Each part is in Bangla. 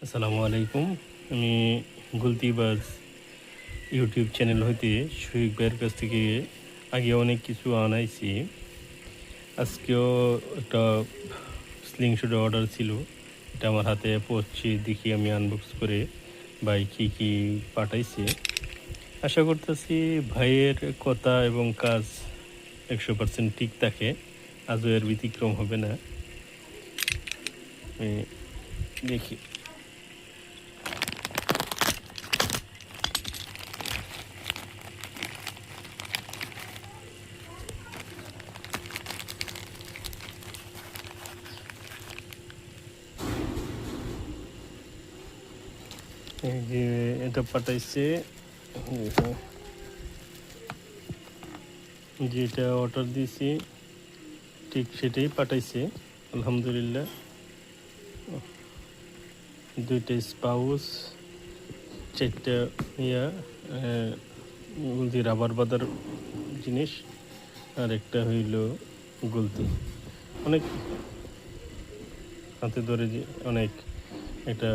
আসসালামু আলাইকুম। আমি গুলতিবাজ ইউটিউব চ্যানেল হইতে শফিক ভাইয়ের কাছ থেকে আগে অনেক কিছু আনাইছি। আজকেও একটা স্লিংশট অর্ডার ছিল, এটা আমার হাতে পৌঁছছে। দেখি আমি আনবক্স করে ভাই কী কী পাঠাইছে। আশা করতেছি ভাইয়ের কথা এবং কাজ 100% ঠিক থাকে, আজও এর ব্যতিক্রম হবে না। দেখি এই যে এটা পাঠাইছে, যেটা অর্ডার দিয়েছি ঠিক সেটাই পাঠাইছে। আলহামদুলিল্লাহ। দুইটা স্পাউস, চারটা ইয়া গুলতি রাবার বাঁধার জিনিস, আর একটা হইল গুলতি। অনেক হাতে ধরে যে অনেক একটা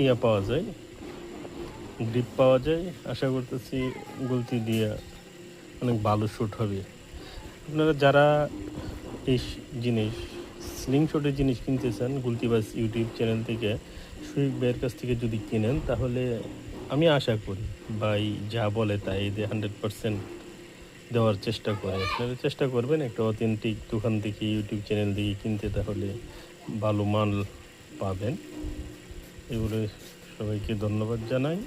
ইয়া পাওয়া যায়, গ্রিপ পাওয়া যায়। আশা করতেছি গুলতি দিয়ে অনেক ভালো শ্যুট হবে। আপনারা যারা এই জিনিস স্লিংশটের জিনিস কিনতে চান, গুলতিবাজ ইউটিউব চ্যানেল থেকে শফিক ভাইয়ের কাছ থেকে যদি কিনেন, তাহলে আমি আশা করি ভাই যা বলে তাই 100% দেওয়ার চেষ্টা করে। আপনারা চেষ্টা করবেন একটা অথেন্টিক দোকান থেকে, ইউটিউব চ্যানেল থেকে কিনতে, তাহলে ভালো মাল পাবেন। এগুলো সবাইকে ধন্যবাদ জানাই,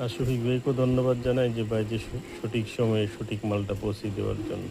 আর শফিক ভাইকেও ধন্যবাদ জানাই যে ভাই যে সঠিক সময়ে সঠিক মালটা পৌঁছে দেওয়ার জন্য।